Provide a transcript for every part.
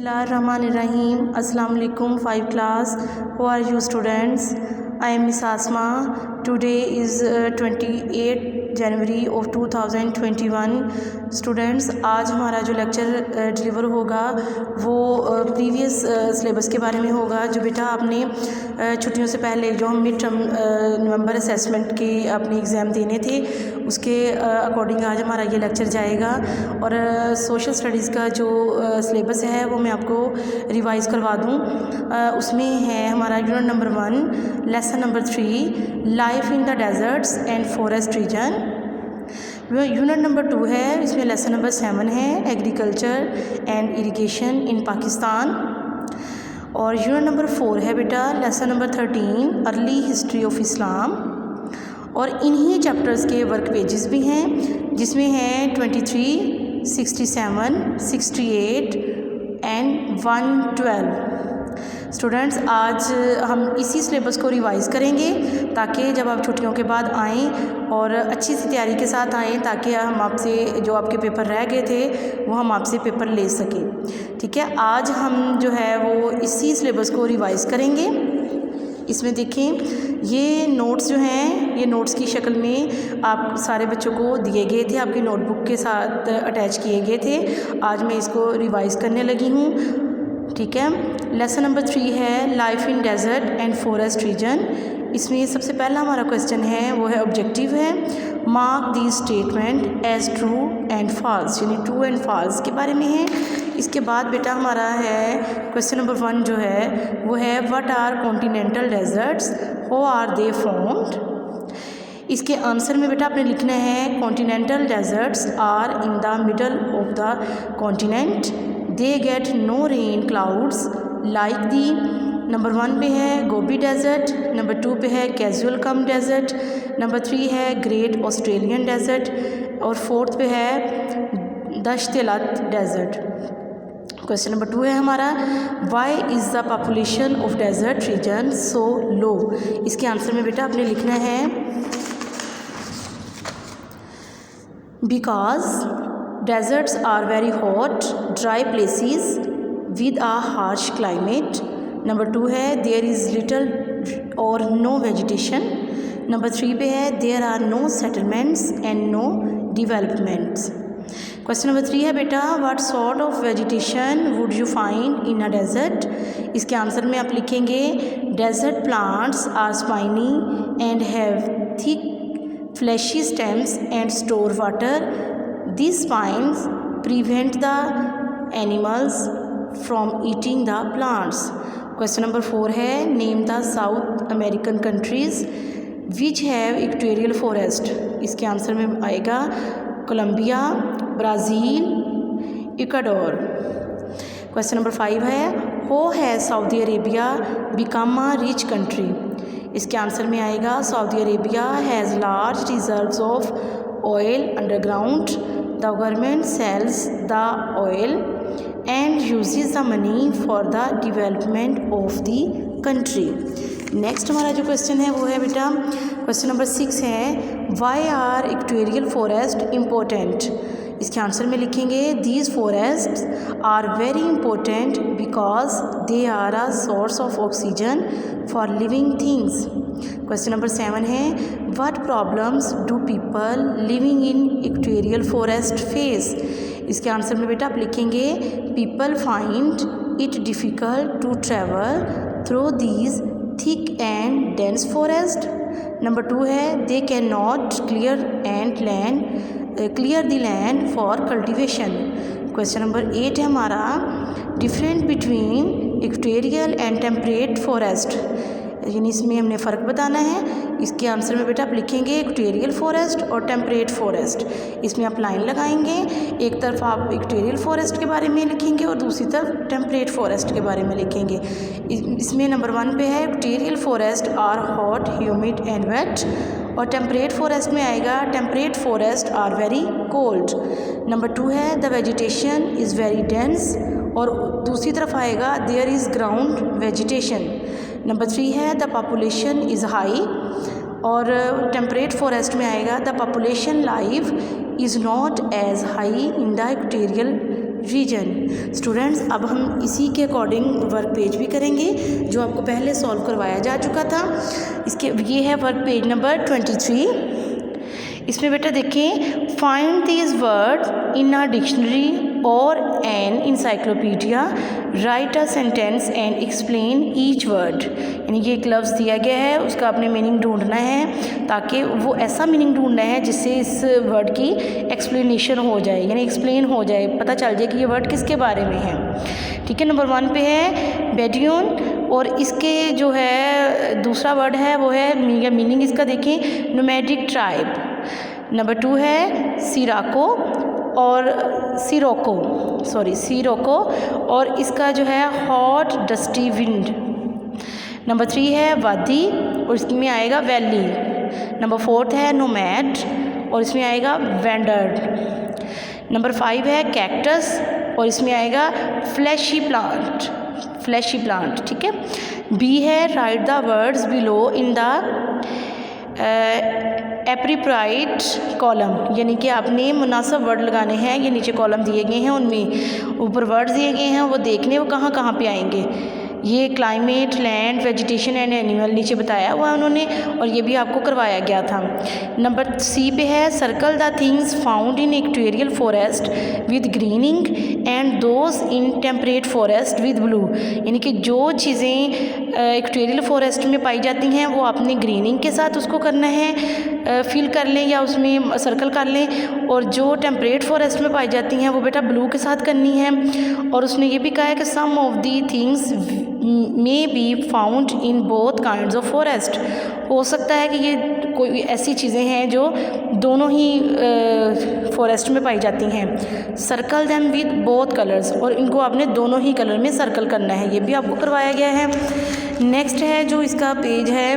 Bismillahirrahmanirrahim. Assalamu alaikum 5 class. How are you students? I am Miss Asma. Today is 28 January of 2021 students. आज हमारा जो lecture deliver होगा वो previous syllabus के बारे में होगा जो बेटा आपने छुट्टियों से पहले जो हम मिड टर्म नवंबर असेसमेंट के अपने एग्ज़ाम देने थे उसके अकॉर्डिंग आज हमारा ये लेक्चर जाएगा। और सोशल स्टडीज़ का जो सिलेबस है वो मैं आपको रिवाइज़ करवा दूँ। उसमें है हमारा unit number 1 lesson number 3 life in the deserts and forest region. Unit number 2 है, इसमें लेसन नंबर 7 है agriculture and irrigation in Pakistan. और यूनिट नंबर 4 है बेटा lesson number 13 early history of Islam. और इन्हीं चैप्टर्स के वर्क पेजेस भी हैं जिसमें हैं 23, 67, 68 एंड 112। स्टूडेंट्स आज हम इसी सिलेबस को रिवाइज़ करेंगे ताकि जब आप छुट्टियों के बाद आएँ और अच्छी सी तैयारी के साथ आएँ ताकि हम आपसे जो आपके पेपर रह गए थे वो हम आपसे पेपर ले सकें। ठीक है, आज हम जो है वो इसी सिलेबस को रिवाइज़ करेंगे। इसमें देखें ये नोट्स जो हैं ये नोट्स की शक्ल में आप सारे बच्चों को दिए गए थे, आपकी नोटबुक के साथ अटैच किए गए थे। आज मैं इसको रिवाइज़ करने लगी हूँ। ठीक है, लेसन नंबर 3 है life in desert and forest region. इसमें सबसे पहला हमारा क्वेश्चन है वो है ऑब्जेक्टिव है mark the statement as true and false, यानी ट्रू एंड फॉल्स के बारे में है। इसके बाद बेटा हमारा है क्वेश्चन नंबर 1 जो है वो है what are continental deserts, how are they formed. इसके आंसर में बेटा आपने लिखना है continental deserts are in the middle of the continent, they get no rain clouds like the. Number 1 पे है गोबी डेजर्ट, नंबर 2 पे है कैजुअल कम डेजर्ट, नंबर 3 है ग्रेट ऑस्ट्रेलियन डेजर्ट और 4th पे है दश्तलत डेजर्ट। क्वेश्चन नंबर 2 है हमारा why is the population of desert region so low. इसके आंसर में बेटा आपने लिखना है because deserts are very hot dry places with a harsh climate. Number 2 है there is little or no vegetation. Number 3 पे है there are no settlements and no developments. Question number 3 है बेटा what sort of vegetation would you find in a desert. इसके answer में आप लिखेंगे desert plants are spiny and have thick fleshy stems and store water. These spines prevent the animals from eating the plants. Question number 4 है name the South American countries which have equatorial forest. इसके answer में आएगा Colombia, Brazil, Ecuador. Question number 5 है how has Saudi Arabia become a rich country. इसके answer में आएगा Saudi Arabia has large reserves of oil underground, the government sells the oil and uses the money for the development of the country. Next हमारा जो question है वो है बेटा question number 6 है why are equatorial forest important. इसके answer में लिखेंगे these forests are very important because they are a source of oxygen for living things. Question number 7 है what problems do people living in equatorial forest face. इसके answer में बेटा आप लिखेंगे people find it difficult to travel through these thick and dense forest. Number 2 है they can not clear the land for cultivation. Question number 8 है हमारा different between equatorial and temperate forest, यानी इसमें हमने फ़र्क बताना है। इसके आंसर में बेटा आप लिखेंगे इक्वेटोरियल फॉरेस्ट और टेम्परेट फॉरेस्ट। इसमें आप लाइन लगाएंगे, एक तरफ आप इक्वेटोरियल फॉरेस्ट के बारे में लिखेंगे और दूसरी तरफ टेम्परेट फॉरेस्ट के बारे में लिखेंगे। इसमें नंबर 1 पे है equatorial forest are hot humid and wet और टेम्परेट फॉरेस्ट में आएगा temperate forest are very cold. Number 2 है the vegetation is very dense और दूसरी तरफ आएगा there is ground vegetation. Number 3 है द पॉपुलेशन इज़ हाई और टेम्परेट फॉरेस्ट में आएगा the population life is not as high in the equatorial region. Students, अब हम इसी के अकॉर्डिंग वर्क पेज भी करेंगे जो आपको पहले सॉल्व करवाया जा चुका था। इसके ये है वर्क पेज नंबर 23। इसमें बेटा देखें, find these word in a dictionary or an encyclopaedia, write a sentence and explain each word. यानी ये एक लफ्ज़ दिया गया है, उसका आपने मीनिंग ढूंढना है, ताकि वो ऐसा मीनिंग ढूंढना है जिससे इस वर्ड की एक्सप्लेनेशन हो जाए, यानी एक्सप्लेन हो जाए, पता चल जाए कि ये वर्ड किसके बारे में है। ठीक है, नंबर 1 पे है बेड्यून, और इसके जो है दूसरा वर्ड है वो है, मीनिंग इसका देखें, नोमैडिक ट्राइब। नंबर 2 है सिराको और सिरोको, और इसका जो है हॉट डस्टी विंड। नंबर 3 है वादी, और इसमें आएगा वैली। नंबर 4 है नोमैड, और इसमें आएगा वेंडर। नंबर 5 है कैक्टस, और इसमें आएगा फ्लैशी प्लांट। ठीक है। बी है right the words below in the appropriate column, यानी कि आपने मुनासिब वर्ड लगाने हैं। ये नीचे कॉलम दिए गए हैं, उनमें ऊपर वर्ड्स दिए गए हैं, वो देखने वो कहाँ कहाँ पे आएंगे। ये climate, land, vegetation and animal नीचे बताया हुआ उन्होंने, और ये भी आपको करवाया गया था। नंबर सी पे है circle the things found in equatorial forest with grinning and those in temperate forest with blue, यानी कि जो चीज़ें इक्वेटोरियल फॉरेस्ट में पाई जाती हैं वो आपने ग्रीनिंग के साथ उसको करना है, फिल कर लें या उसमें सर्कल कर लें, और जो टेम्परेट फॉरेस्ट में पाई जाती हैं वो बेटा ब्लू के साथ करनी है। और उसने ये भी कहा है कि some of the things may be found in both kinds of forest, हो सकता है कि ये कोई ऐसी चीज़ें हैं जो दोनों ही फॉरेस्ट में पाई जाती हैं। Circle them with both colours, और इनको आपने दोनों ही कलर में सर्कल करना है, ये भी आपको करवाया गया है। नेक्स्ट है जो इसका पेज है,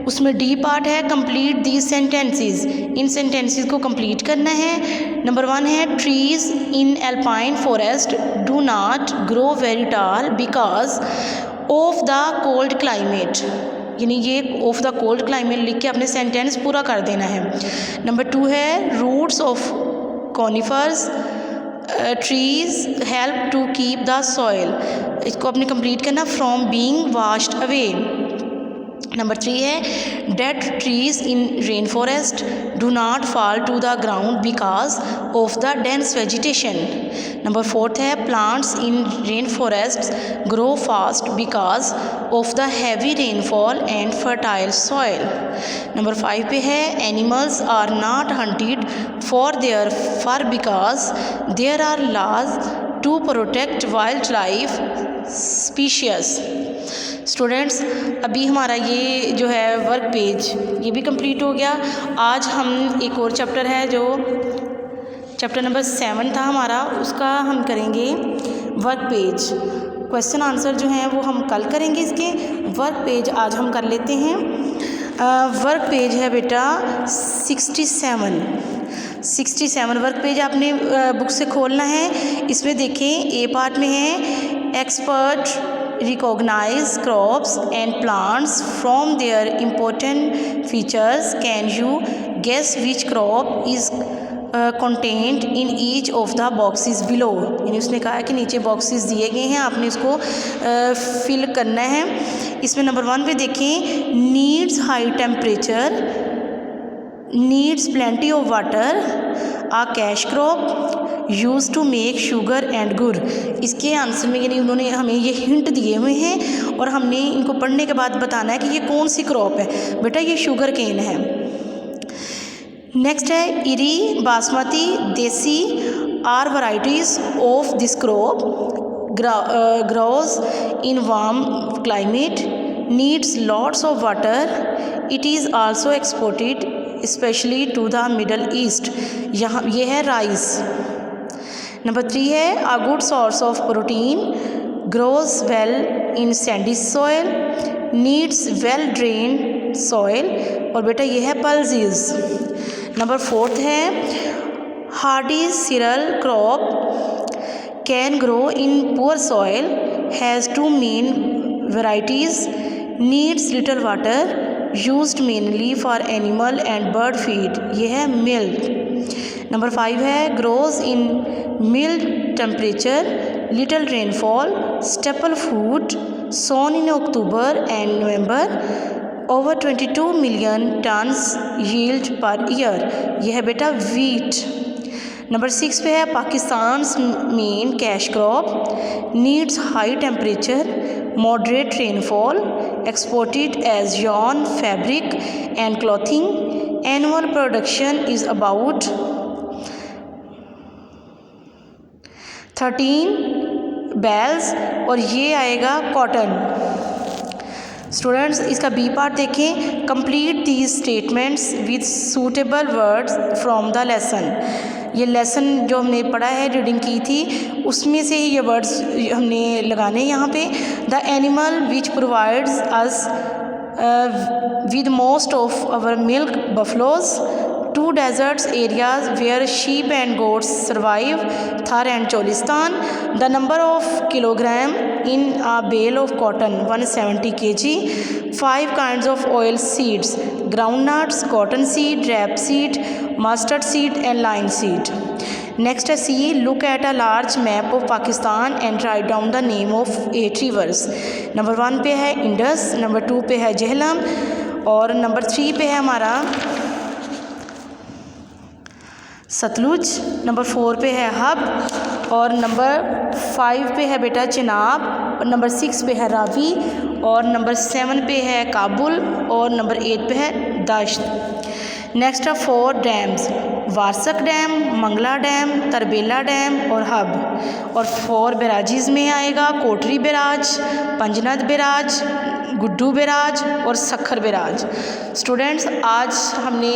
उसमें डी पार्ट है complete these sentences, in sentences को कंप्लीट करना है। नंबर 1 है trees in alpine forest do not grow very tall because of the cold climate, यानी ये ऑफ द कोल्ड क्लाइमेट लिख के अपने सेंटेंस पूरा कर देना है। नंबर 2 है roots of conifers trees help to keep the soil, इसको अपने कंप्लीट करना from being washed away. Number 3 है dead trees in rain forest do not fall to the ground because of the dense vegetation. Number 4 है plants in rain forest grow fast because of the heavy rainfall and fertile soil. Number 5 पे है animals are not hunted for their fur because there are laws to protect wildlife species. Students, अभी हमारा ये जो है work page ये भी complete हो गया। आज हम एक और चैप्टर है जो चैप्टर नंबर 7 था हमारा, उसका हम करेंगे वर्क पेज। क्वेश्चन आंसर जो हैं वो हम कल करेंगे, इसके वर्क पेज आज हम कर लेते हैं। वर्क पेज है बेटा 67 वर्क पेज आपने बुक से खोलना है। इसमें देखें ए पार्ट में है expert recognize crops and plants from their important features. Can you guess which crop is contained in each of the boxes below? यानी उसने कहा कि नीचे बॉक्सेस दिए गए हैं, आपने इसको फिल करना है। इसमें नंबर 1 पे देखें needs high temperature, needs plenty of water, a cash crop, use to make sugar and gur. इसके आंसर में यानी उन्होंने हमें ये हिंट दिए हुए हैं और हमने इनको पढ़ने के बाद बताना है कि ये कौन सी क्रॉप है। बेटा ये शुगर केन है। नेक्स्ट है इरी, Basmati, desi are varieties of this crop, grows in warm climate, needs lots of water, it is also exported specially to the Middle East. यहाँ ये है राइस। नंबर 3 है a good source of protein, grows well in sandy soil, needs well drain soil, और बेटा ये है pulses. Number 4 है hardy cereal crop, can grow in poor soil, has 2 main varieties, needs little water, used mainly for animal and bird feed, ये है milk. Number 5 है grows in mild temperature, little rainfall, staple food, sown in October and November, over 22 million tons yield per year. यह है बेटा wheat. Number 6 पे है Pakistan main cash crop, needs high temperature, moderate rainfall, exported as yarn, fabric and clothing. Annual production is about 13 bells और ये आएगा cotton. Students इसका B part देखें. Complete these statements with suitable words from the lesson. ये lesson जो हमने पढ़ा है, रीडिंग की थी, उसमें से ये वर्ड्स हमने लगाने यहाँ पे. The animal which provides us with most of our milk, buffaloes. 2 deserts areas where sheep and goats survive, Thar and Cholistan. The number of kilogram in a bale of cotton, 170 kg. 5 kinds of oil seeds, groundnuts, cotton seed, rapeseed, mustard seed and linseed. Next है C. Look at a large map of Pakistan and write down the name of 8 rivers. Number 1 पे है Indus, number 2 पे है झेलम और number 3 पे है हमारा Sutlej, number 4 पे है हब और नंबर 5 पे है बेटा चिनाब और नंबर 6 पे है रावी और नंबर 7 पे है काबुल और नंबर 8 पे है दश्त. नेक्स्ट है 4 dams, Warsak dam, Mangla dam, Tarbela dam और हब. और 4 बैराजीज़ में आएगा Kotri barrage, Panjnad barrage, Guddu barrage और सखर बैराज. स्टूडेंट्स आज हमने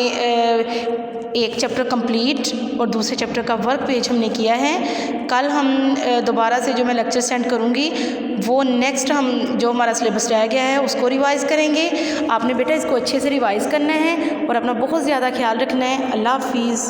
एक चैप्टर कंप्लीट और दूसरे चैप्टर का वर्क पेज हमने किया है. कल हम दोबारा से जो मैं लेक्चर सेंड करूँगी वो नेक्स्ट हम जो हमारा सिलेबस रह गया है उसको रिवाइज़ करेंगे. आपने बेटा इसको अच्छे से रिवाइज़ करना है और अपना बहुत ज़्यादा ख्याल रखना है. अल्लाह हाफिज़.